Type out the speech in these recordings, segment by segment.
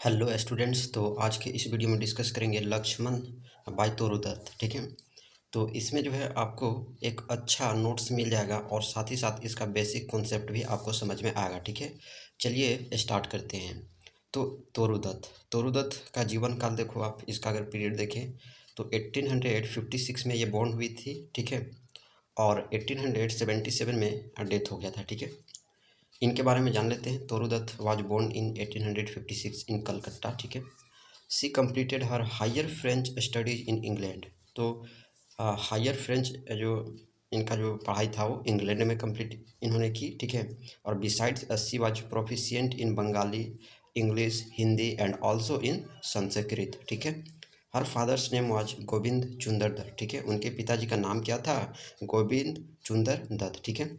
Hello students. तो आज के इस वीडियो में डिस्कस करेंगे लक्ष्मण बाय तोरूदत्त। ठीक है। तो इसमें जो है आपको एक अच्छा नोट्स मिल जाएगा और साथ ही साथ इसका बेसिक कॉन्सेप्ट भी आपको समझ में आएगा। ठीक है। चलिए स्टार्ट करते हैं। तो तोरूदत्त का जीवन काल देखो आप, इसका अगर पीरियड देखें तो 1856 में ये बॉर्न हुई थी। ठीक है। और 1877 में डेथ हो गया था। ठीक है। इनके बारे में जान लेते हैं। Toru Dutt was born in 1856 in Calcutta. ठीक है। She completed her higher French studies in England. तो हायर फ्रेंच जो इनका जो पढ़ाई था वो इंग्लैंड में कंप्लीट इन्होंने की। ठीक है। और besides she was proficient in Bengali, English, Hindi and also in Sanskrit. ठीक है। Her father's name was Govind Chunder Dutt. ठीक है। उनके पिताजी का नाम क्या था? गोविंद चुंदर दत्त। ठीक है।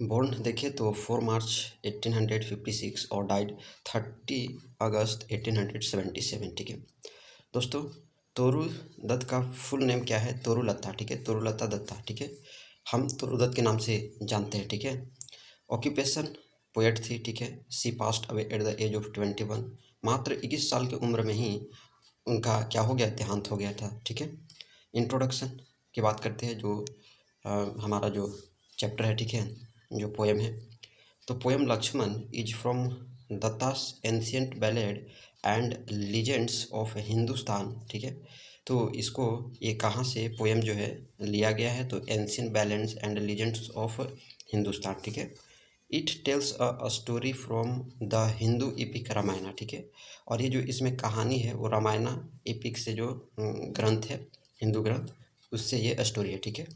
बोर्न देखें तो 4 मार्च 1856 और डाइड 30 अगस्त 1877। ठीक है दोस्तों। तोरू दत्त का फुल नेम क्या है? तोरूलता। ठीक है। तोरूलता दत्ता। ठीक है। हम तोरूदत्त के नाम से जानते हैं। ठीक है। ऑक्यूपेशन पोएट थी। ठीक है। She passed away at the age of 21। मात्र 21 साल की उम्र में ही उनका क्या हो गया? देहांत हो गया था। ठीक है। इंट्रोडक्शन की बात करते हैं जो हमारा जो चैप्टर है। ठीक है। जो पोएम है, तो poem Lakshman is from Dutt's ancient ballad and legends of Hindustan. ठीक है। तो इसको ये कहाँ से पोएम जो है लिया गया है? तो ancient ballads and legends of Hindustan. ठीक है। It tells a story from the Hindu epic Ramayana. ठीक है। और ये जो इसमें कहानी है वो रामायणा एपिक से जो ग्रंथ है, हिंदू ग्रंथ, उससे ये स्टोरी है। ठीक है।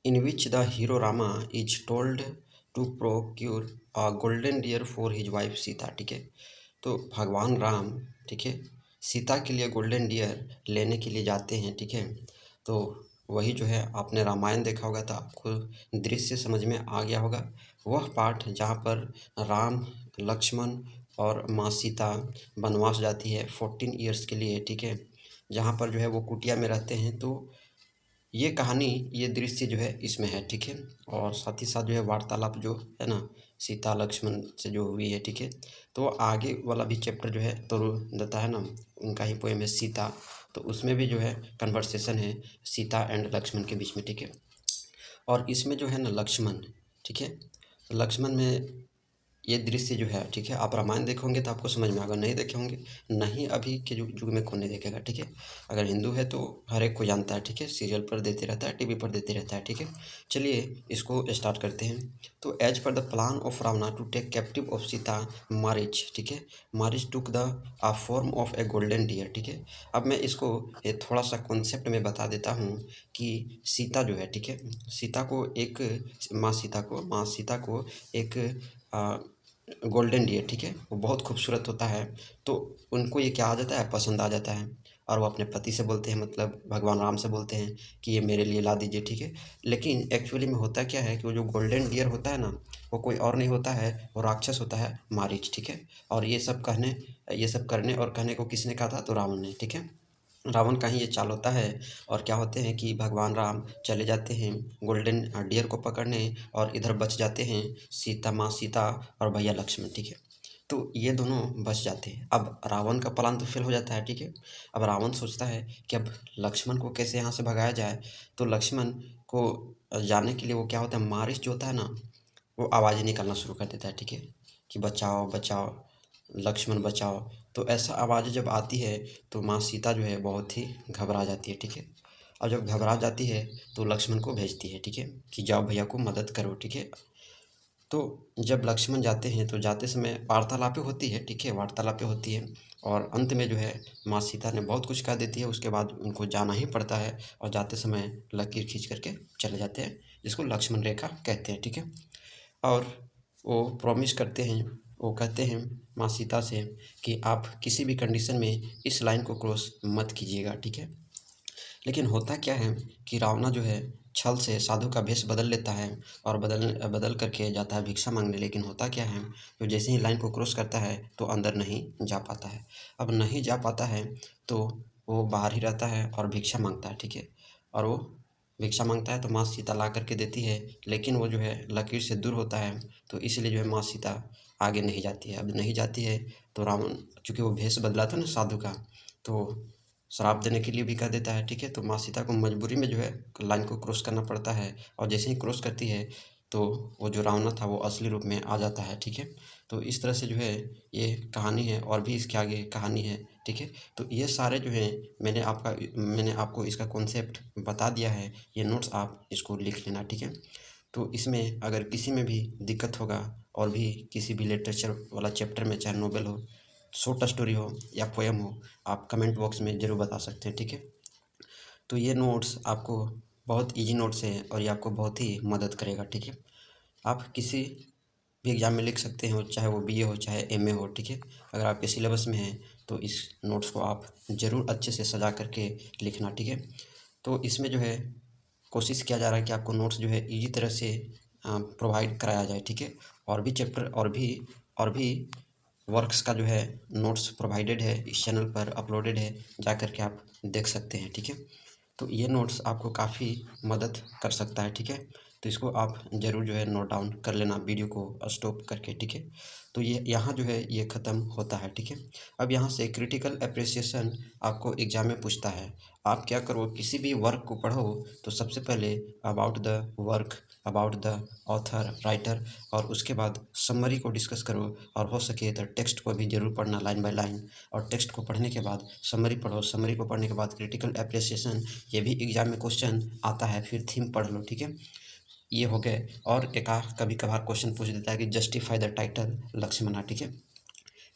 in which the hero Rama is told to procure a golden deer for his wife Sita. ठीक है। तो भगवान राम, ठीक है, सीता के लिए गोल्डन डियर लेने के लिए जाते हैं। ठीक है। तो वही जो है आपने रामायण देखा होगा तो आपको दृश्य समझ में आ गया होगा। वह पार्ट जहाँ पर राम, लक्ष्मण और माँ सीता वनवास जाती है 14 ईयर्स के लिए। ठीक है। जहाँ पर जो है वो कुटिया में रहते हैं। तो ये कहानी, ये दृश्य जो है इसमें है। ठीक है। और साथ ही साथ जो है वार्तालाप जो है ना सीता लक्ष्मण से जो हुई है। ठीक है। तो आगे वाला भी चैप्टर जो है तोरूदत्ता है ना, उनका ही पोएम है सीता। तो उसमें भी जो है कन्वर्सेशन है सीता एंड लक्ष्मण के बीच में। ठीक है। और इसमें जो है ना लक्ष्मण, ठीक है, लक्ष्मण में ये दृश्य जो है, ठीक है, आप रामायण देखोगे तो आपको समझ में आएगा। नहीं देखे होंगे, नहीं, अभी के युग में कौन नहीं देखेगा। ठीक है। अगर हिंदू है तो हर एक को जानता है। ठीक है। सीरियल पर देते रहता है, टीवी पर देते रहता है। ठीक है। चलिए इसको स्टार्ट करते हैं। तो as per the plan of Ravana to take captive of Sita Marich. ठीक है। Marich took the form of a golden deer. ठीक है। अब मैं इसको थोड़ा सा कॉन्सेप्ट में बता देता हूँ कि सीता जो है, ठीक है, सीता को एक माँ सीता को एक गोल्डन डियर, ठीक है, वो बहुत खूबसूरत होता है। तो उनको ये क्या आ जाता है? पसंद आ जाता है। और वो अपने पति से बोलते हैं, मतलब भगवान राम से बोलते हैं कि ये मेरे लिए ला दीजिए। ठीक है। लेकिन एक्चुअली में होता क्या है कि वो जो गोल्डन डियर होता है ना, वो कोई और नहीं होता है, वो राक्षस होता है मारीच। ठीक है। और ये सब करने और कहने को किसने कहा था? तो रावण ने। ठीक है। रावण का ही ये चाल होता है। और क्या होते हैं कि भगवान राम चले जाते हैं गोल्डन डियर को पकड़ने, और इधर बच जाते हैं माँ सीता और भैया लक्ष्मण। ठीक है। तो ये दोनों बच जाते हैं। अब रावण का प्लान तो फेल हो जाता है। ठीक है। अब रावण सोचता है कि अब लक्ष्मण को कैसे यहाँ से भगाया जाए। तो लक्ष्मण को जाने के लिए वो क्या होता है, मारिच जो होता है ना, वो आवाज़ें निकालना शुरू कर देता है। ठीक है। कि बचाओ बचाओ, लक्ष्मण बचाओ। तो ऐसा आवाज़ जब आती है तो माँ सीता जो है बहुत ही घबरा जाती है। ठीक है। और जब घबरा जाती है तो लक्ष्मण को भेजती है। ठीक है। कि जाओ भैया को मदद करो। ठीक है। तो जब लक्ष्मण जाते हैं तो जाते समय वार्तालापें होती है। ठीक है। वार्तालापें होती है और अंत में जो है माँ सीता ने बहुत कुछ कह देती है। उसके बाद उनको जाना ही पड़ता है और जाते समय लकीर खींच करके चले जाते हैं, जिसको लक्ष्मण रेखा कहते हैं। ठीक है। और वो प्रॉमिस करते हैं, वो कहते हैं माँ सीता से कि आप किसी भी कंडीशन में इस लाइन को क्रॉस मत कीजिएगा। ठीक है। लेकिन होता क्या है कि रावणा जो है छल से साधु का भेष बदल लेता है और बदल बदल करके जाता है भिक्षा मांगने। लेकिन होता क्या है, जो जैसे ही लाइन को क्रॉस करता है तो अंदर नहीं जा पाता है। अब नहीं जा पाता है तो वो बाहर ही रहता है और भिक्षा मांगता है। ठीक है। और वो भिक्षा मांगता है तो माँ सीता ला करके देती है, लेकिन वो जो है लकीर से दूर होता है। तो इसलिए जो है माँ सीता आगे नहीं जाती है। अब नहीं जाती है तो रावण, चूँकि वो भेष बदला था ना साधु का, तो श्राप देने के लिए भी कह देता है, ठीक है। तो माँ सीता को मजबूरी में जो है लाइन को क्रॉस करना पड़ता है, और जैसे ही क्रॉस करती है तो वो जो रावण था वो असली रूप में आ जाता है, ठीक है। तो इस तरह से जो है ये कहानी है, और भी इसके आगे कहानी है, ठीक है। तो ये सारे जो है मैंने आपको इसका कॉन्सेप्ट बता दिया है। ये नोट्स आप इसको लिख लेना, ठीक है। तो इसमें अगर किसी में भी दिक्कत होगा, और भी किसी भी लिटरेचर वाला चैप्टर में, चाहे नोवेल हो, शॉर्ट स्टोरी हो या पोएम हो, आप कमेंट बॉक्स में ज़रूर बता सकते हैं, ठीक है। तो ये नोट्स आपको बहुत इजी नोट्स हैं, और ये आपको बहुत ही मदद करेगा, ठीक है। आप किसी भी एग्ज़ाम में लिख सकते हो, चाहे वो बीए हो चाहे एमए हो, ठीक है। अगर आपके सिलेबस में है तो इस नोट्स को आप ज़रूर अच्छे से सजा करके लिखना, ठीक है। तो इसमें जो है कोशिश किया जा रहा है कि आपको नोट्स जो है ईजी तरह से प्रोवाइड कराया जाए, ठीक है। और भी चैप्टर और भी वर्क्स का जो है नोट्स प्रोवाइडेड है, इस चैनल पर अपलोडेड है, जा कर के आप देख सकते हैं, ठीक है। तो ये नोट्स आपको काफ़ी मदद कर सकता है, ठीक है। तो इसको आप ज़रूर जो है नोट डाउन कर लेना, वीडियो को स्टॉप करके, ठीक है। तो ये यहाँ जो है ये ख़त्म होता है, ठीक है। अब यहाँ से क्रिटिकल एप्रिसिएशन आपको एग्ज़ाम में पूछता है। आप क्या करो, किसी भी वर्क को पढ़ो तो सबसे पहले about the work, about the author, writer, और उसके बाद समरी को डिस्कस करो, और हो सके तो टेक्स्ट को भी ज़रूर पढ़ना लाइन बाय लाइन, और टेक्स्ट को पढ़ने के बाद समरी पढ़ो, समरी को पढ़ने के बाद क्रिटिकल एप्रिसिएशन, ये भी एग्ज़ाम में क्वेश्चन आता है, फिर थीम पढ़ लो, ठीक है। ये हो गए। और एक आध कभी कभार क्वेश्चन पूछ देता है कि जस्टिफाई द टाइटल लक्ष्मणा, ठीक है।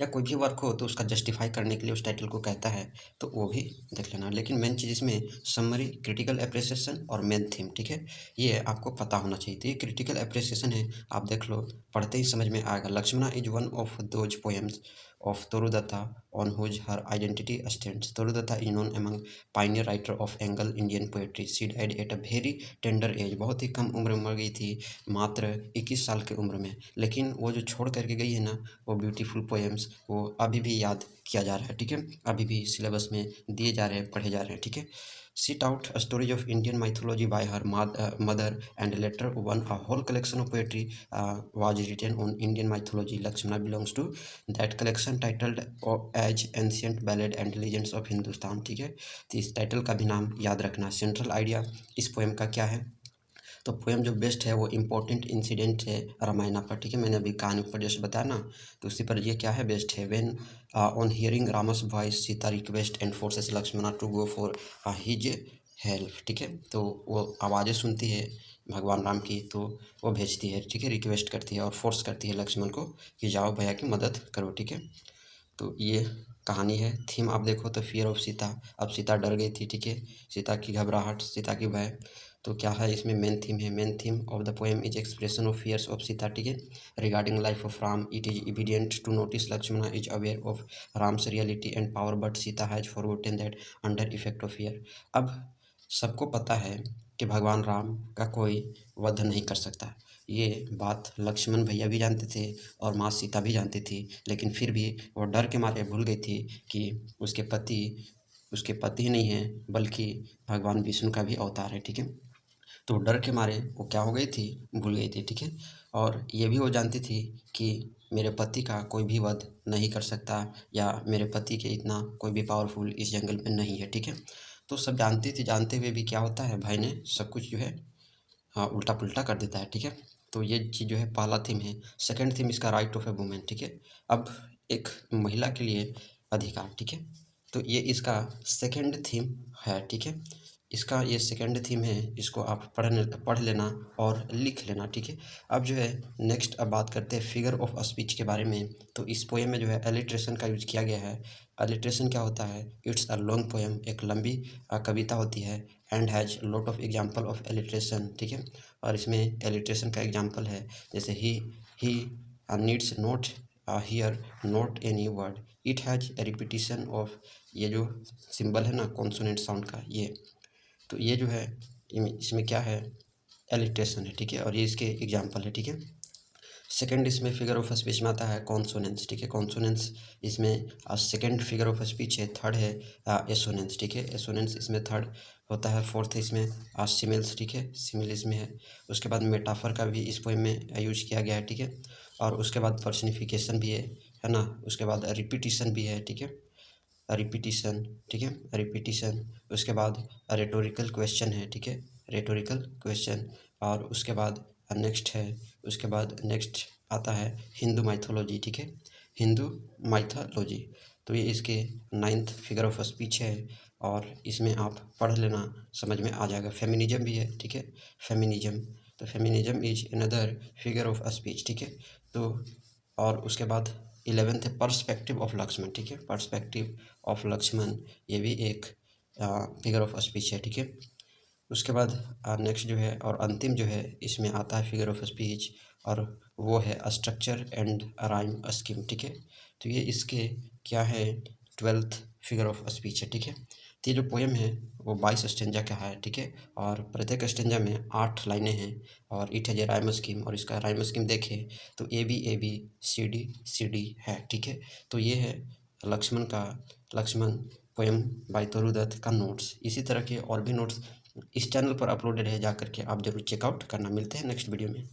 या कोई भी वर्क हो तो उसका जस्टिफाई करने के लिए उस टाइटल को कहता है, तो वो भी देख लेना। लेकिन मेन चीज़ इसमें समरी, क्रिटिकल एप्रिसिएशन और मेन थीम, ठीक है, ये आपको पता होना चाहिए। तो ये क्रिटिकल एप्रिसिएशन है, आप देख लो, पढ़ते ही समझ में आएगा। Lakshmana is one of those poems of Torudata on whose her identity stands. Torudata is known among pioneer writer of Anglo Indian poetry. She died at a very tender age. बहुत ही कम उम्र में मर गई थी, मात्र 21 साल की उम्र में। लेकिन वो जो छोड़ करके गई है ना, वो ब्यूटीफुल पोएम्स वो अभी भी याद किया जा रहा है, ठीक है। अभी भी सिलेबस में दिए जा रहे हैं, पढ़े जा रहे हैं, ठीक है। Set out a story of Indian mythology by her mother, and later one a whole collection of poetry was written on Indian mythology. Lakshmana belongs to that collection titled as Ancient Ballad and Legends of Hindustan, ठीक है। तो इस title का भी नाम याद रखना। Central idea इस पोएम का क्या है, तो पोएम जो बेस्ट है वो इम्पोर्टेंट इंसिडेंट है रामायण पर, ठीक है। मैंने अभी कहानी पर जैसे बताया ना, तो उसी पर ये क्या है, बेस्ट है। When on hearing Ram's voice Sita request and forces Lakshmana to go for his help, ठीक है। तो वो आवाज़ें सुनती है भगवान राम की, तो वो भेजती है, ठीक है, रिक्वेस्ट करती है और फोर्स करती है लक्ष्मण को कि जाओ भैया की मदद करो, ठीक है। तो ये कहानी है। थीम आप देखो तो फियर ऑफ सीता, अब सीता डर गई थी, ठीक है। सीता की घबराहट, सीता की भय। तो क्या है इसमें मेन थीम है, main theme of the poem is expression of fears of Sita, ठीक है। Regarding life of Ram it is evident to notice Lakshmana is aware of Ram's reality and power, but Sita has forgotten that under effect of fear. अब सबको पता है कि भगवान राम का कोई वध नहीं कर सकता। ये बात लक्ष्मण भैया भी जानते थे और माँ सीता भी जानती थी, लेकिन फिर भी वो डर के मारे भूल गई थी कि उसके पति नहीं हैं, बल्कि भगवान विष्णु का भी अवतार है, ठीक है। तो डर के मारे वो क्या हो गई थी, भूल गई थी, ठीक है। और ये भी वो जानती थी कि मेरे पति का कोई भी वध नहीं कर सकता, या मेरे पति के इतना कोई भी पावरफुल इस जंगल में नहीं है, ठीक है। तो सब जानती थी, जानते हुए भी क्या होता है, भाई ने सब कुछ जो है उल्टा पुल्टा कर देता है, ठीक है। तो ये चीज़ जो है पहला थीम है। सेकंड थीम इसका राइट ऑफ ए वुमेन, ठीक है। अब एक महिला के लिए अधिकार, ठीक है। तो ये इसका सेकंड थीम है, ठीक है। इसका ये सेकंड थीम है, इसको आप पढ़ लेना और लिख लेना, ठीक है। अब जो है नेक्स्ट अब बात करते हैं फिगर ऑफ स्पीच के बारे में। तो इस पोएम में जो है एलिट्रेशन का यूज किया गया है। एलिट्रेशन क्या होता है, इट्स अ लॉन्ग पोएम, एक लंबी कविता होती है, and has lot of example of alliteration, ठीक है। और इसमें एलिट्रेशन का एग्जाम्पल है, जैसे he needs note here note any word, it has a repetition of, ये जो सिंबल है ना कॉन्सोनेंट साउंड का, तो ये जो है इसमें क्या है, एलिट्रेशन है, ठीक है। और ये इसके एग्जाम्पल है, ठीक है। सेकंड इसमें फिगर ऑफ स्पीच में आता है कॉन्सोनेंस, ठीक है। कॉन्सोनेंस इसमें सेकंड फिगर ऑफ स्पीच है। थर्ड है एसोनेंस, ठीक है। एसोनेंस इसमें थर्ड होता है। फोर्थ इसमें सिमिल्स, ठीक है, सिमिल इसमें है। उसके बाद मेटाफर का भी इस पोएम में यूज किया गया है, ठीक है। और उसके बाद पर्सनिफिकेशन भी है ना, उसके बाद रिपीटिशन भी है, ठीक है, रिपीटिशन, ठीक है, रिपीटिशन, उसके बाद रेटोरिकल क्वेश्चन है, ठीक है, रेटोरिकल क्वेश्चन, और उसके बाद नेक्स्ट है, उसके बाद नेक्स्ट आता है हिंदू माइथोलॉजी, ठीक है, हिंदू माइथोलॉजी। तो ये इसके 9th फिगर ऑफ स्पीच है, और इसमें आप पढ़ लेना, समझ में आ जाएगा। फेमिनिज्म भी है, ठीक है, फेमिनिज्म, तो feminism is another figure of speech, ठीक है। तो और उसके बाद 11th है पर्सपेक्टिव ऑफ लक्ष्मण, ठीक है, पर्सपेक्टिव ऑफ लक्ष्मण, ये भी एक फिगर ऑफ स्पीच है, ठीक है। उसके बाद नेक्स्ट जो है और अंतिम जो है इसमें आता है फिगर ऑफ स्पीच, और वो है स्ट्रक्चर एंड राइम स्कीम, ठीक है। तो ये इसके क्या है 12th फिगर ऑफ स्पीच है, ठीक है। तो ये जो पोएम है वो 22 स्टेंजा का है, ठीक है, और प्रत्येक स्टेंजा में 8 लाइनें हैं, और it has a rhyme scheme, और इसका राइम स्कीम देखें तो ए बी सी डी है, ठीक है। तो ये है लक्ष्मण पोएम बाय तरुदत्त का नोट्स। इसी तरह के और भी नोट्स इस चैनल पर अपलोडेड है, जा करके आप जरूर चेकआउट करना। मिलते हैं नेक्स्ट वीडियो में।